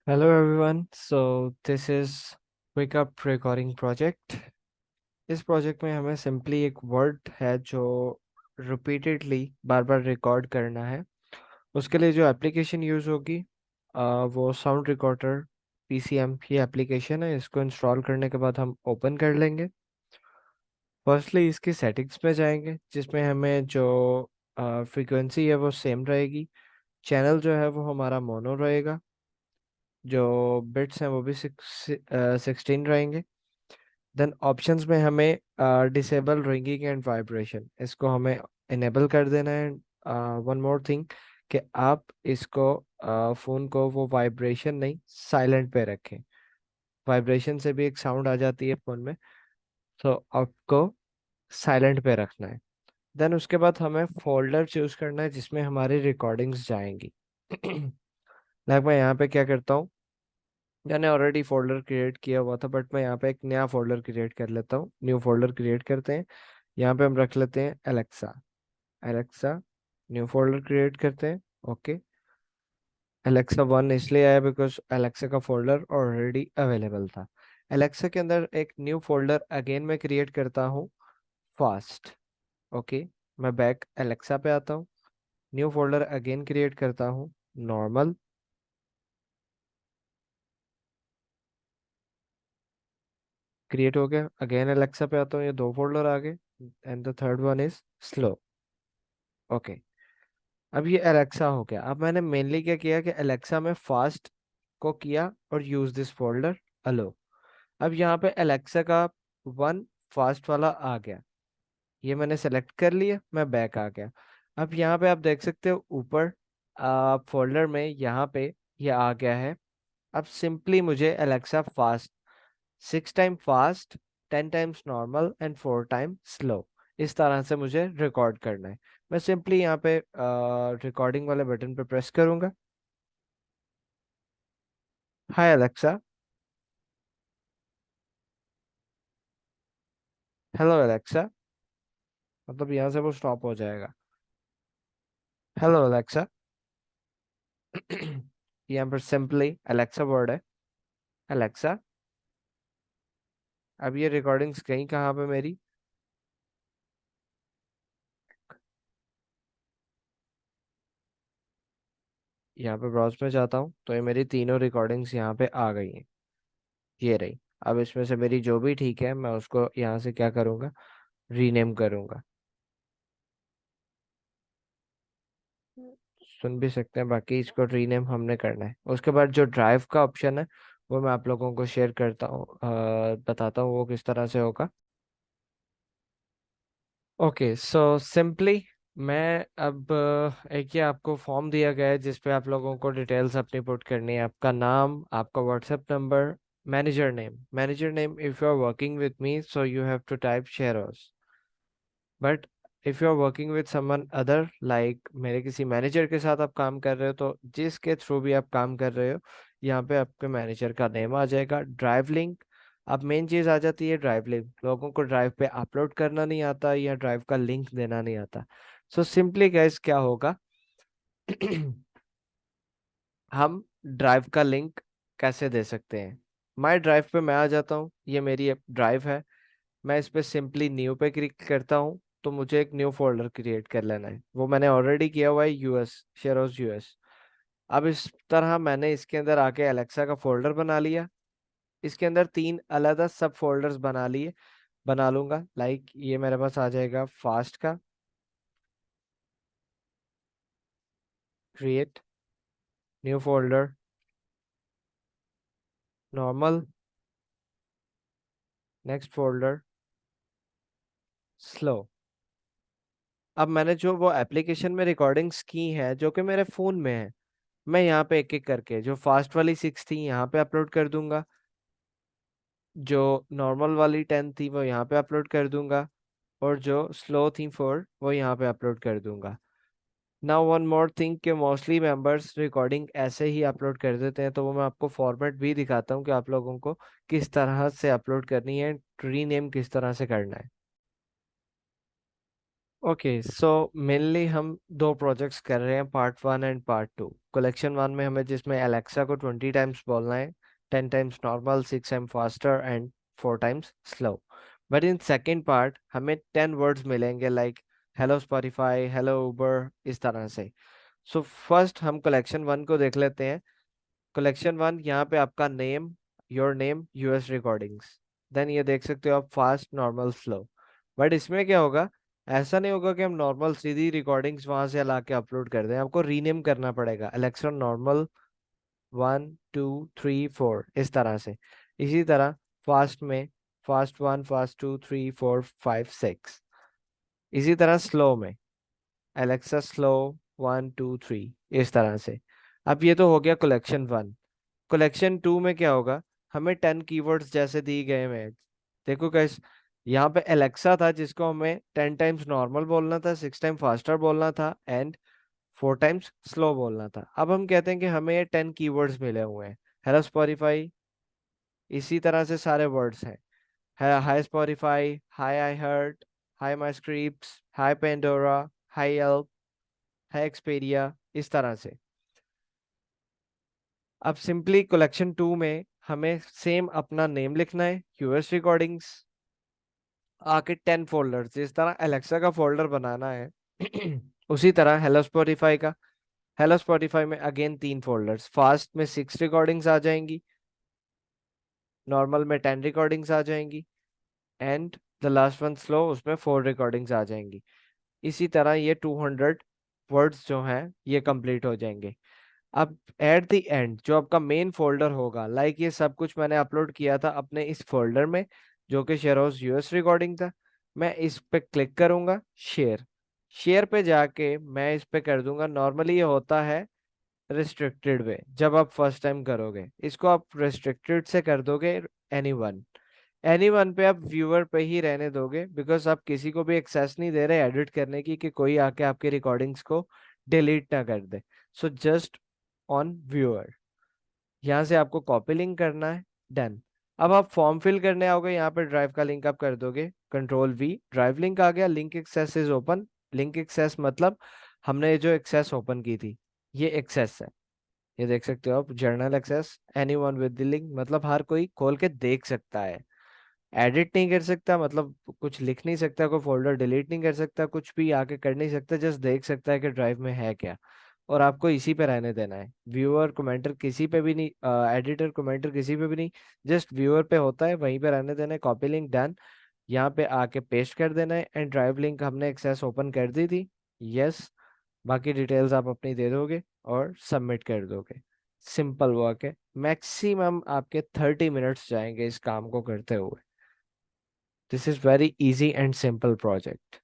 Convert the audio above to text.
Hello everyone. This is Wake Up Recording Project. इस project में हमें सिंपली एक वर्ड है जो रिपीटेडली बार बार रिकॉर्ड करना है। उसके लिए जो एप्लीकेशन यूज़ होगी वो साउंड रिकॉर्डर PCM की एप्लीकेशन है। इसको इंस्टॉल करने के बाद हम ओपन कर लेंगे। फर्स्टली इसकी सेटिंग्स में जाएंगे जिसमें हमें जो फ्रीक्वेंसी है वो सेम रहेगी। चैनल जो है वो हमारा मोनो रहेगा। जो बिट्स हैं वो भी 16 रहेंगे। देन ऑप्शंस में हमें डिसेबल रिंगिंग एंड वाइब्रेशन इसको हमें इनेबल कर देना है। वन मोर थिंग कि आप इसको फ़ोन को वो वाइब्रेशन नहीं साइलेंट पे रखें। वाइब्रेशन से भी एक साउंड आ जाती है फ़ोन में, तो आपको साइलेंट पे रखना है। देन उसके बाद हमें फोल्डर चूज करना है जिसमें हमारी रिकॉर्डिंग्स जाएंगी। लाइक मैं यहाँ पे क्या करता हूँ, मैंने ऑलरेडी फोल्डर क्रिएट किया हुआ था बट मैं यहाँ पे एक नया फोल्डर क्रिएट कर लेता हूँ। न्यू फोल्डर क्रिएट करते हैं। यहाँ पे हम रख लेते हैं Alexa. Alexa new folder create करते हैं। ओके। एलेक्सा 1 इसलिए आया बिकॉज एलेक्सा का फोल्डर ऑलरेडी अवेलेबल था। एलेक्सा के अंदर एक न्यू फोल्डर अगेन मैं क्रिएट करता हूँ, फास्ट। ओके। मैं बैक एलेक्सा पे आता हूँ, न्यू फोल्डर अगेन क्रिएट करता हूँ, नॉर्मल। क्रिएट हो गया। अगेन एलेक्सा पे आता हूँ, ये दो फोल्डर आ गए। And the third one is slow. Okay. अब ये एलेक्सा हो गया। अब मैंने मेनली क्या किया कि एलेक्सा में फास्ट को किया और यूज दिस फोल्डर अलो। अब यहाँ पे एलेक्सा का 1 फास्ट वाला आ गया। ये मैंने सेलेक्ट कर लिया, मैं बैक आ गया। अब यहाँ पे आप देख सकते हो ऊपर फोल्डर में यहाँ पे ये आ गया है। अब सिंपली मुझे Alexa fast 6 time fast, 10 times normal and 4 time slow, इस तरह से मुझे रिकॉर्ड करना है। मैं सिंपली यहाँ पे रिकॉर्डिंग वाले बटन पे प्रेस करूंगा। हाय एलेक्सा। Hello Alexa. मतलब यहाँ से वो स्टॉप हो जाएगा। Hello Alexa. यहाँ पर सिंपली एलेक्सा वर्ड है। एलेक्सा। अब ये रिकॉर्डिंग्स गई कहाँ पे मेरी? यहाँ पे ब्राउज में जाता हूँ तो ये मेरी तीनों रिकॉर्डिंग्स यहाँ पे आ गई हैं। ये रही। अब इसमें से मेरी जो भी ठीक है मैं उसको यहाँ से क्या करूँगा, रीनेम करूँगा। सुन भी सकते हैं, बाकी इसको रीनेम हमने करना है। उसके बाद जो ड्राइव का ऑप्शन है वो मैं आप लोगों को शेयर करता हूँ, बताता हूँ वो किस तरह से होगा। ओके सो सिंपली मैं अब एक ये आपको फॉर्म दिया गया है जिस पे आप लोगों को डिटेल्स अपनी पुट करनी है। आपका नाम, आपका WhatsApp number, manager name if you are working with me so you have to type Sheroes. But if you are working with someone other like मेरे किसी मैनेजर के साथ आप काम कर रहे हो तो जिसके थ्रू भी आप काम कर रहे हो यहाँ पे आपके मैनेजर का नेम आ जाएगा। Drive link. अब मेन चीज आ जाती है ड्राइव लिंक। लोगों को ड्राइव पे अपलोड करना नहीं आता या ड्राइव का लिंक देना नहीं आता। सो सिंपली गाइस क्या होगा, हम ड्राइव का लिंक कैसे दे सकते हैं। माई ड्राइव पे मैं आ जाता हूँ, ये मेरी ड्राइव है। मैं इस पे सिंपली न्यू पे क्लिक करता हूँ तो मुझे एक न्यू फोल्डर क्रिएट कर लेना है। वो मैंने ऑलरेडी किया हुआ है, यूएस, शेयरोज यूएस। अब इस तरह मैंने इसके अंदर आके एलेक्सा का फोल्डर बना लिया। इसके अंदर 3 अलग सब फोल्डर्स बना लूंगा। लाइक ये मेरे पास आ जाएगा फास्ट का, create new folder, normal, next folder, slow. अब मैंने जो वो एप्लीकेशन में रिकॉर्डिंग्स की हैं जो कि मेरे फोन में है, मैं यहाँ पे एक एक करके जो फास्ट वाली 6 थी यहाँ पे अपलोड कर दूंगा, जो नॉर्मल वाली 10 थी वो यहाँ पे अपलोड कर दूंगा, और जो स्लो थी 4 वो यहाँ पे अपलोड कर दूंगा। नाउ वन मोर थिंग कि मोस्टली मेंबर्स रिकॉर्डिंग ऐसे ही अपलोड कर देते हैं, तो वो मैं आपको फॉर्मेट भी दिखाता हूँ कि आप लोगों को किस तरह से अपलोड करनी है, रीनेम किस तरह से करना है। ओके सो मेनली हम दो प्रोजेक्ट्स कर रहे हैं, part 1 and part 2। Collection one में हमें जिसमें एलेक्सा को 20 टाइम्स बोलना है, 10 times normal, 6 time faster and 4 times slow. But in second part हमें 10 वर्ड्स मिलेंगे, like hello Spotify, hello Uber, इस तरह से। सो फर्स्ट हम कलेक्शन वन को देख लेते हैं। कलेक्शन वन, यहाँ पे आपका name, your name, US recordings. Then ये देख सकते हो आप, फास्ट, नॉर्मल, स्लो। बट इसमें क्या होगा, ऐसा नहीं होगा कि हम नॉर्मल सीधी रिकॉर्डिंग्स वहां से ला के अपलोड कर दें, आपको रीनेम करना पड़ेगा, अलेक्सा नॉर्मल 1 2 3 4, इस तरह से। इसी तरह फास्ट में फास्ट 1, फास्ट 2 3 4 5 6। इसी तरह स्लो में एलेक्सा स्लो 1 2 3, इस तरह से। अब ये तो हो गया कलेक्शन वन। कलेक्शन टू में क्या होगा, हमें 10 कीवर्ड्स जैसे दिए गए हैं। देखो गाइस, यहाँ पे एलेक्सा था जिसको हमें 10 टाइम्स नॉर्मल बोलना था, 6 टाइम फास्टर बोलना था एंड 4 टाइम्स स्लो बोलना था। अब हम कहते हैं कि हमें ये 10 कीवर्ड्स मिले हुए हैं। हेलो स्पॉटिफाई, इसी तरह से सारे वर्ड्स हैं। हाय स्पॉटिफाई, हाय आई हर्ट, हाय माई स्क्रिप्ट्स, हाय पेंडोरा, हाय येल्प, हाय एक्सपेरिया, इस तरह से। अब सिंपली कलेक्शन टू में हमें सेम अपना नेम लिखना है, यूएस रिकॉर्डिंग्स, आके 10 फोल्डर, जिस तरह एलेक्सा का फोल्डर बनाना है उसी तरह हेलो स्पॉटिफाई का। हेलो स्पॉटिफाई में अगेन 3 फोल्डर्स, फास्ट में 6 रिकॉर्डिंग्स आ जाएंगी, नॉर्मल में 10 रिकॉर्डिंग्स आ जाएंगी and the last one slow, उसमें 4 रिकॉर्डिंग्स आ जाएंगी। इसी तरह ये 200 वर्ड्स जो हैं ये कंप्लीट हो जाएंगे। अब एट द एंड जो आपका मेन फोल्डर होगा, लाइक ये सब कुछ मैंने अपलोड किया था अपने इस फोल्डर में जो कि शेरोज यूएस रिकॉर्डिंग था। मैं इस पे क्लिक करूंगा, शेयर। शेयर पे जाके मैं इस पे कर दूंगा, नॉर्मली ये होता है रिस्ट्रिक्टेड वे, जब आप फर्स्ट टाइम करोगे इसको आप रिस्ट्रिक्टेड से कर दोगे एनीवन। एनीवन पे आप व्यूअर पे ही रहने दोगे, बिकॉज आप किसी को भी एक्सेस नहीं दे रहे एडिट करने की कि कोई आके आपकी रिकॉर्डिंग्स को डिलीट ना कर दे। So just on viewer. यहाँ से आपको कॉपी लिंक करना है, डन। अब आप फॉर्म फिल करने आओगे, यहाँ पे ड्राइव का लिंक आप कर दोगे, कंट्रोल V, ड्राइव लिंक आ गया, link access is open. Link access मतलब हमने ये जो एक्सेस ओपन की थी ये एक्सेस है। ये देख सकते हो आप, general access, anyone with the link मतलब हर कोई खोल के देख सकता है। एडिट नहीं कर सकता, मतलब कुछ लिख नहीं सकता, कोई फोल्डर डिलीट नहीं कर सकता, कुछ भी आके कर नहीं सकता, जस्ट देख सकता है कि ड्राइव में है क्या। और आपको इसी पे रहने देना है, व्यूअर कमेंटर किसी पे भी नहीं, एडिटर कमेंटर किसी पे भी नहीं, जस्ट व्यूअर पे होता है वहीं पे रहने देना है। Copy link done. यहाँ पे आके पेस्ट कर देना है एंड ड्राइव लिंक हमने एक्सेस ओपन कर दी थी, यस। बाकी डिटेल्स आप अपनी दे दोगे और सबमिट कर दोगे। सिंपल वर्क है, मैक्सिमम आपके 30 मिनट्स जाएंगे इस काम को करते हुए। This is very easy and simple project.